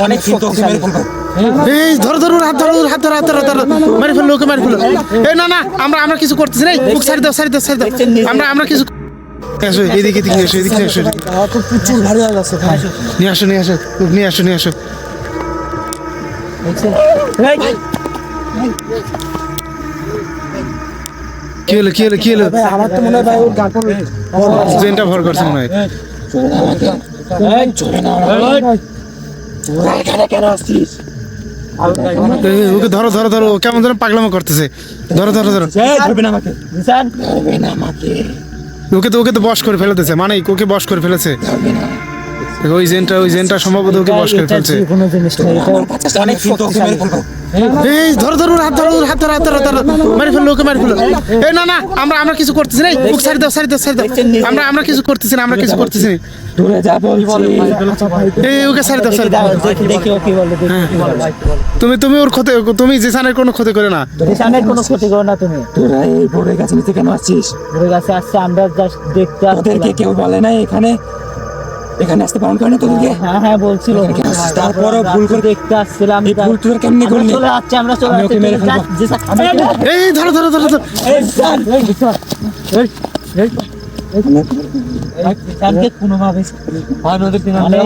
অনেক শক্তিশালী। এই ধরো ধরো হাত ধরো হাত ধরো হাত ধরো ধরো মেরে ফেলো ওকে মেরে ফেলো। এই না না আমরা কিছু করতেছি না, বুক সাইড দাও সাইড দাও সাইড দাও। আমরা কিছু আসো এদিকে এদিকে আসো এদিকে আসো প্রচুর ভারী হয়ে গেছে। নিয়ে আসো নিয়ে আসো লোক নিয়ে আসো নিয়ে আসো। কি হলো কি হলো কি হলো? আমার তো মনে হয় ভাই ওর গা করে জেনটা ভর করছে মনে হয়। ওকে ধরো ধরো ধরো, কেমন যেন পাগলামো করতেছে। ধরো ধরো ধরো, ওকে তো বশ করে ফেলেছে, মানে ওকে বশ করে ফেলেছে। ওই জেনটা সম্ভবত ওকে বশ করে ফেলছে। অনেক শক্তিশালী। এই ধরো ধরো হাত ধরো হাত ধরো হাত ধরো ধরো মেরে ফেলো ওকে মেরে ফেলো। এই না না আমরা কিছু করতেছি না, বুক সাইড দাও সাইড দাও সাইড দাও। আমরা কিছু করতেছি না, আমরা কিছু করতেছি না। দূরে যা বলছি। এই ওকে সাইড দাও সাইড দাও। দেখি ও কি বলে, দেখি ভাই। তুমি ওর ক্ষতি, তুমি জিসানের কোনো ক্ষতি করে না। জিসানের কোনো ক্ষতি করো না তুমি। তোরা এই বড় গাছে নিচে কেন আসছিস? বড় গাছে আসছে, আমরা জাস্ট দেখতে আসছি। তোদেরকে কেউ বলে না এখানে আসতে বারণ করে না তোদেরকে? হ্যাঁ বলছিল। তারপরও ভুল করে দেখতে আসছিলাম। এই ভুল তোরা কেমনে করলি? চলে যাচ্ছে, আমরা চলে যাচ্ছি। এই ধরো ধরো ধরো ধরো। এই জান এই ভিতর এই জানকে কোনোভাবে হয় নদীর কিনারে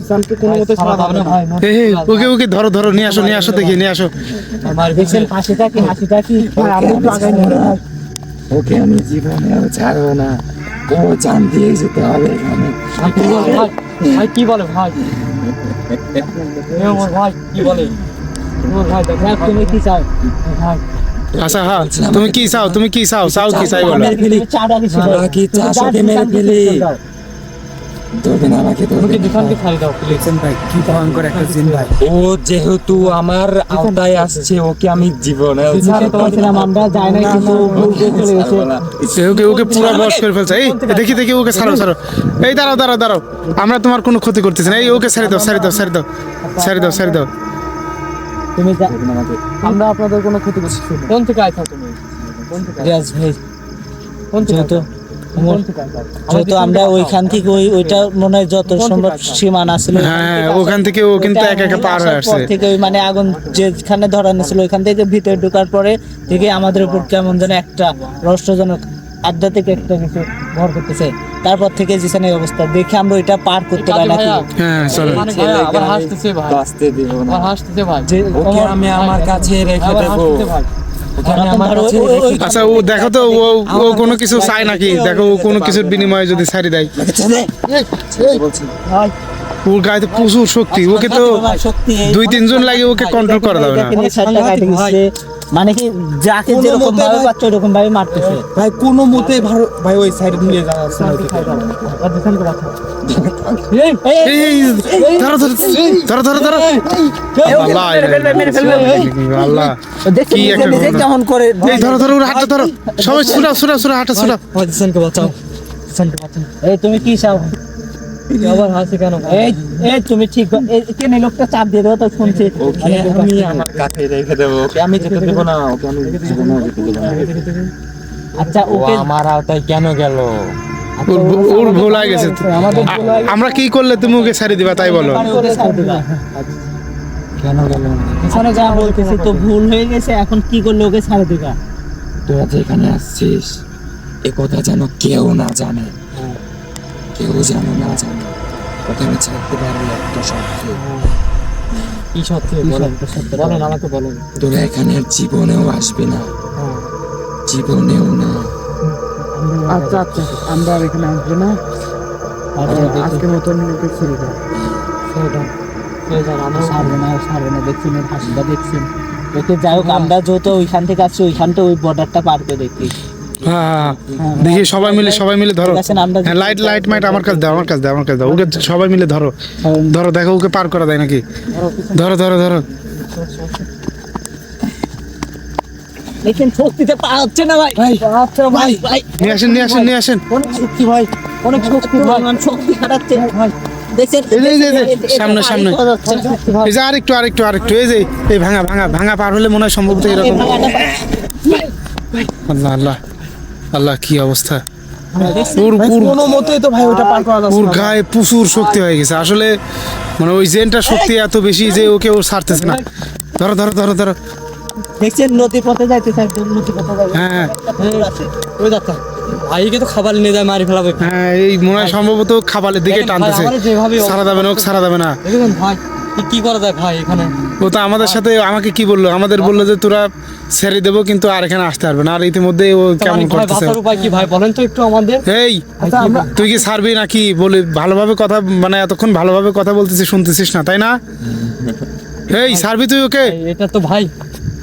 জানকে কোনো মতে ছাড়া হবে না ভাই। এই ওকে ধরো ধরো নিয়ে আসো দেখি নিয়ে আসো। আমার বিশেষ হাসিটা কি ভাই, আমি একটু আগে নিয়ে ওকে আমি জীবনেও ছাড়বো না। ও জান দিয়ে যেতে হবে এখানে। ভাই কি বলে ভাই? ভাই কি বলে ভাই? দেখ তুমি কি চাও ভাই? আচ্ছা হ্যাঁ, তুমি কি চাও কি চাই বলো। কি চাষকে মেরে ফেলি। তোকে না আমাকে তোকে দোকানকে ছাড়ি দাও প্লিজ ভাই। কি ভয়ঙ্কর একটা জিন ভাই। ও যেহেতু আমার আওতায় আসছে, ওকে আমি জীবনে বলছিলাম আমরা যাই না, কিন্তু ভুল করে চলে গেছে। ওকে পুরো বশ করে ফেলছে। এই দেখি ওকে ছাড়ো। এই দাঁড়াও, আমরা তোমার কোনো ক্ষতি করতেছি না। এই ওকে ছেড়ে দাও। তুমি আমরা আপনাদের কোনো ক্ষতি করছি? কোন থেকে আইছো তুমি? রিয়াজ ভাই কোন থেকে? যেহেতু আমরা ওইখান থেকে ওইটা মনে হয় যত সম্ভব সীমানা ছিল, হ্যাঁ ওখান থেকে ও কিন্তু একা পার হয়ে আসছে। থেকে ওই মানে আগুন যেখানে ধরানো ছিল ওইখান থেকে ভিতরে ঢোকার পরে থেকে আমাদের উপর কেমন যেন একটা রহস্যজনক আধ্যাত্মিক একটা কিছু ভর করতেছে। তারপর থেকে জিসানের অবস্থা দেখে আমরা ওইটা পার করতে পারি না। হ্যাঁ চলো। আবার হাসতেছে ভাই, বাঁচতে দিব না। আবার হাসতেছে ভাই, ওকে আমি আমার কাছে রেখে দেব। আচ্ছা ও দেখো তো ও কোনো কিছু চায় নাকি, দেখো ও কোনো কিছুর বিনিময়ে যদি ছাড়ি দেয়। ওর গায়ে তো প্রচুর শক্তি, ওকে তো 2-3 জন লাগে ওকে কন্ট্রোল করা যাবে না। মানে কি যাকে যেরকম ভাবে পাচ্ছে ওরকম ভাবে মারতেছে ভাই। কোনো মতে ভাই ওই সাইড নিয়ে যাওয়া আছে। ধরো আল্লাহ কি একটা কেমন করে। এই ধরো ওর হাতটা ধরো, সবাই ছুড়া হাতটা ছুড়া। জিসানকে বাঁচাও। এই তুমি কি চাও? আবার হাসি কেন? এই তুমি ঠিক কেন লোকটা চাপ দিয়ে দাও তো শুনছি। আমি আমার কাছে রেখে দেব, ওকে আমি যেতে দেব না, ওকে আমি জীবনে যেতে দেব না। আচ্ছা ওকে আমার আওতায় কেন গেল? ওর ভুল হয়ে গেছে। আমরা কি করলে তুমি ওকে ছেড়ে দিবা তাই বলো? কেন গেল? পিছনে যা বলতেছি তো ভুল হয়ে গেছে, এখন কি করলে ওকে ছেড়ে দিবা? তোরা যেখানে আসছিস এ কথা যেন কেউ না জানে, কেউ যেন না জানে। ওখানে ছাড়তে পারবে একটা সত্য। কি সত্য বলেন আমাকে বলেন। তোরা এখানে জীবনেও আসবে না, জীবনেও না। আচ্ছা আমরা আর এখানে আসবো না, আজকের মতন ছেড়ে দাও। সারবে না দেখছি হাসিটা দেখছেন। ওকে যাই হোক, আমরা যেহেতু ওইখান থেকে আসছি ওইখানটা ওই বর্ডারটা পার করে দেখি। হ্যাঁ দেখি সবাই মিলে ধরো। লাইট মাইট আমার কাছে দাও ওকে সবাই মিলে ধরো দেখো ওকে পার করা যায় নাকি। ধরো দেখেন শক্তিতে পা হচ্ছে না ভাই। নিয়ে আসেন। অনেক শক্তি ভাই, অনেক শক্তি ভাই, শক্তি খাটাচ্ছে ভাই। দেখছেন সামনে এই যে আরেকটু এই যে এই ভাঙা পার হলে মনে হয় সম্ভবত এরকম। আল্লাহ কি অবস্থা। ওর কোনো মতেই তো ভাই ওটা পার করা যাচ্ছে ওর না। গায়ে প্রচুর শক্তি হয়ে গেছে আসলে, মানে ওই জেনটার শক্তি এত বেশি যে ওকে ও ছাড়তেছে না। ধরো ধরো ধরো ধরো। দেখছেন নদী পথে যাইতেছে, একদম নদী পথে যাবে। হ্যাঁ হ্যাঁ ওই দেখো ভাইকে তো খাবার নিয়ে যায় মারি ফেলাবে। হ্যাঁ, এই মনে হয় সম্ভবত খাবারের দিকে দেখেন ভাই, টানতেছে। আমারে যেভাবে সারা যাবে না, ওকে সারা যাবে না। দেখুন ভাই কি করা যায় ভাই এখানে। ও তো আমাদের সাথে আমাকে কি বললো, আমাদের বললো যে তোরা ছেড়ে দেবো কিন্তু আর এখানে আসতে পারবে না। আর ইতিমধ্যে ও কেমন ভাই করতেছে। বাঁচার উপায় কি ভাই বলেন তো একটু আমাদের। এই আচ্ছা আমরা তুই কি ছাড়বি নাকি বলে ভালোভাবে কথা, মানে এতক্ষণ ভালোভাবে কথা বলতেছিস, শুনতেছিস না তাই না? এই ছাড়বি তুই ওকে? এটা তো ভাই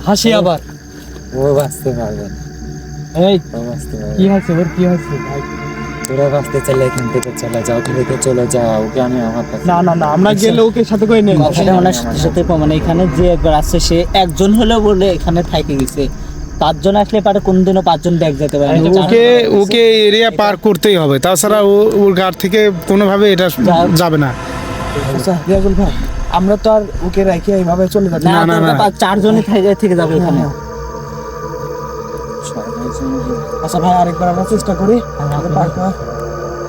হাসি আবার। ও বাঁচতে পারবে না, এই ও বাঁচতে পারবে কি হয়েছে ওর কি হয়েছে ভাই? না। তোরা বাঁচতে চাইলে এখান থেকে চলে যাও, ওখান থেকে চলে যাও, ওকে আমি আমার কাছে। না না না আমরা গেলে ওকে সাথে করে নেব। কথাটা মানে সাথে সাথে মানে এখানে যে একবার আসছে সে একজন হলেও বলে এখানে থাইকে গেছে। 5 জন আসলে পারে কোনদিনও 5 জন ব্যাগ যেতে পারে না। ওকে ওকে এরিয়া পার করতেই হবে, তাছাড়া ও ওর গাড় থেকে কোনোভাবে এটা যাবে না। আচ্ছা রিয়াজুল ভাই আমরা তো আর ওকে রেখে এইভাবে চলে যাচ্ছি না, না, না। 4 জনই থেকে যাবে এখানে। আচ্ছা ভাই আরেকবার আমরা চেষ্টা করি।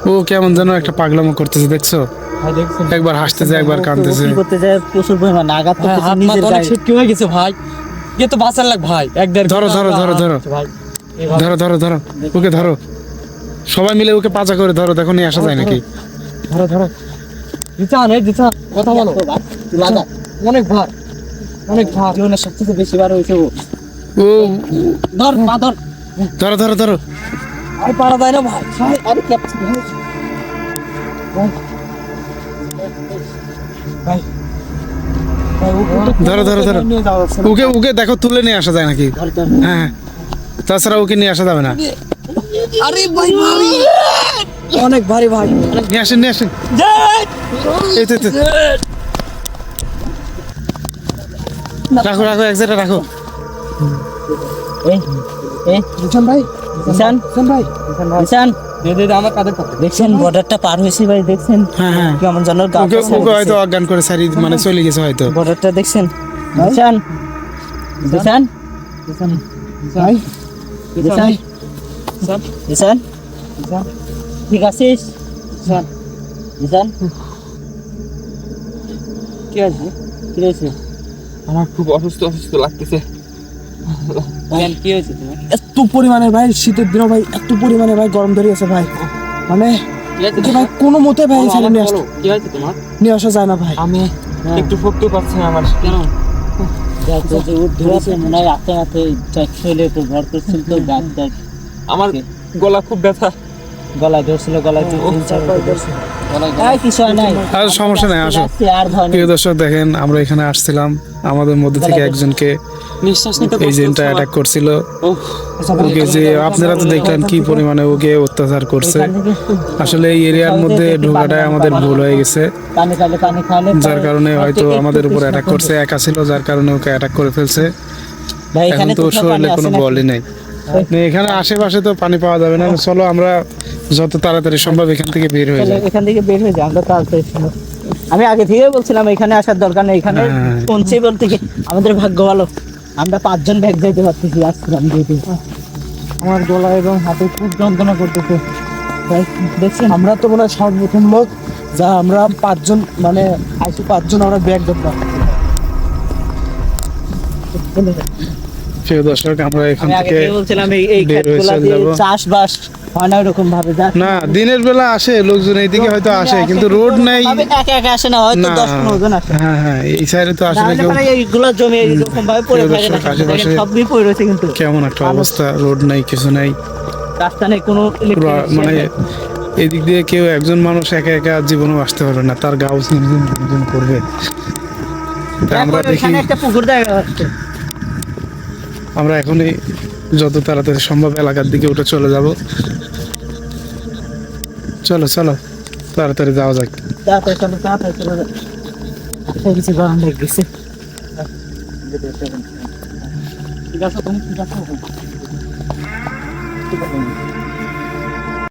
ও কেমন যেন একটা পাগলামো করতেছে, দেখছো? ভাই দেখছেন একবার হাসতেছে, একবার কাঁদতেছে। কি করতে যায় প্রচুর পরিমাণ আঘাত ভাই করতেছে হাত নিজের মাথা অনেক গায়ে। ছিটকে হয়ে গেছে ভাই। এ তো বাঁচার লাগ ভাই এক দেড় ধরো, ধরো, ধরো, ধরো। ভাই এভাবে ধরো ধরো ধরো, ওকে ধরো, সবাই মিলে ওকে পাজা করে ধরো, দেখো নিয়ে আসা যায় নাকি। ধরো ধরো জিতান এই জিতান কথা বলো। লাগা অনেক ভার অনেক ভার। জীবনের সবচেয়ে বেশি বার হয়েছে ও। ও ধর পা ধর। ধরো ধরো ধরো। আর পারা যায় না ভাই। ভাই, আরে ক্যাপ্টেন ভাই। ভাই ভাই ওকে তো ধরো, ধরো, ধরো। নিয়ে যাওয়া যাচ্ছে না। ওকে ওকে দেখো তুলে নিয়ে আসা যায় নাকি। ধর, ধর। হ্যাঁ হ্যাঁ, তাছাড়া ওকে নিয়ে আসা যাবে না। আরে ভাই ভারী অনেক ভারী ভাই। নিয়ে আসেন, নিয়ে আসেন। এই তো, এই তো। রাখো রাখো, এক জায়গায় রাখো। এই এই জিতান ভাই ঈশান জিতান ভাই ঈশান দে দে দে, আমার কাদের কথা দেখছেন বর্ডারটা পার হয়েছে ভাই, দেখছেন হ্যাঁ হ্যাঁ, কেমন যেন ওকে ওকে হয়তো অজ্ঞান করে সারি মানে চলে গেছে হয়তো। বর্ডারটা দেখছেন। ঈশান ঈশান ভাই ঈশান স্যার ঈশান স্যার ঠিক আছিস স্যার ঈশান? কি আছে? কি হয়েছে? আমার খুব অসুস্থ অসুস্থ লাগতেছে। কেন কি হয়েছে তোমার? এত পরিমাণে ভাই শীতের দিনও ভাই এত পরিমাণে ভাই গরম ধরে আছে ভাই। মানে ওকে ভাই কোনো মতে ভাই ছেড়ে নিয়ে আসতে কি হয়েছে তোমার? নিয়ে আসা যায় না ভাই। আমি একটু ফুটতে পারছি না আমার। কেন? যা তো যে উঠ ধরেছে মনে হয় রাতে রাতে শরীরে একটু ভর করছিল তো গাছ গাছ আমার গলা খুব ব্যথা। গলায় ধরছিল, গলায় কিছু হয় নাই। আর সমস্যা নাই, আসো। আর ধর প্রিয় দর্শক দেখেন, আমরা এখানে আসছিলাম, আমাদের মধ্যে থেকে একজনকে নিঃশ্বাস নিতে এই জেনটা অ্যাটাক করছিল। আচ্ছা ভাই ওকে যে আপনারা তো দেখলেন কি পরিমাণে ওকে অত্যাচার করছে। আসলে এই এরিয়ার মধ্যে ঢোকাটাই আমাদের ভুল হয়ে গেছে, পানি খাওয়ালে যার কারণে হয়তো আমাদের উপর অ্যাটাক করছে। একা ছিল যার কারণে ওকে অ্যাটাক করে ফেলছে। ভাই এখন এখানে তো ওর শরীরে কোনো বলই নাই। এখানে আশেপাশে তো পানি পাওয়া যাবে না। চলো আমরা যত তাড়াতাড়ি সম্ভব এখান থেকে বের হয়ে যাই। এখান থেকে বের হয়ে যাই আমরা তাড়াতাড়ি। আমি আগে থেকে বলছিলাম এখানে আসার দরকার নেই, এখানে হ্যাঁ। পৌঁছে বলতে কি আমাদের ভাগ্য ভালো, আমরা 5 জন ব্যাগ যাইতে পারতেছি আসছিলাম যেহেতু। আমার গলা এবং হাতে খুব যন্ত্রণা করতেছে। ভাই, দেখছেন আমরা তো মনে হয় সর্বপ্রথম লোক যা আমরা 5 জন মানে আইসি 5 জন আমরা ব্যাগ ধরলাম। প্রিয় দর্শক, আমরা এখান আমি আগে থেকে থেকে বলছিলাম এই বের হয়ে ক্ষেতগুলা চলে দিয়ে যাবো। চাষবাস হয় না ওরকম ভাবে না, দিনের বেলা আসে লোকজন, এইদিকে হয়তো আসে কিন্তু রোড নেই। একা একা আসে না, হয়তো না 10-15 জন আসে। হ্যাঁ হ্যাঁ, এই সাইডে তো আসলে তাহলে কেউ। মানে এইগুলো জমি এরকম ভাবে পড়ে থাকে না, আশেপাশে সবই পড়ে রয়েছে কিন্তু কেমন একটা অবস্থা, রোড নাই, কিছু নাই। রাস্তা নেই কোনো পুরো electricity মানে নেই। এদিক দিয়ে কেউ একজন মানুষ একা একা জীবনেও আসতে পারবে না, তার গাও ঝিমঝিম করবে। তা আমরা দেখো, দেখি, এখানে একটা পুকুর দেখা যাচ্ছে। আমরা এখনই যত তাড়াতাড়ি সম্ভব এলাকার দিকে উঠে চলে যাব। চলো চলো, তাড়াতাড়ি যাওয়া যাক। তাড়াতাড়ি চলো, তাড়াতাড়ি চলো। আচ্ছা, কিছু গরম লেগে গেছে। ঠিক আছে, তুমি ঠিক আছে?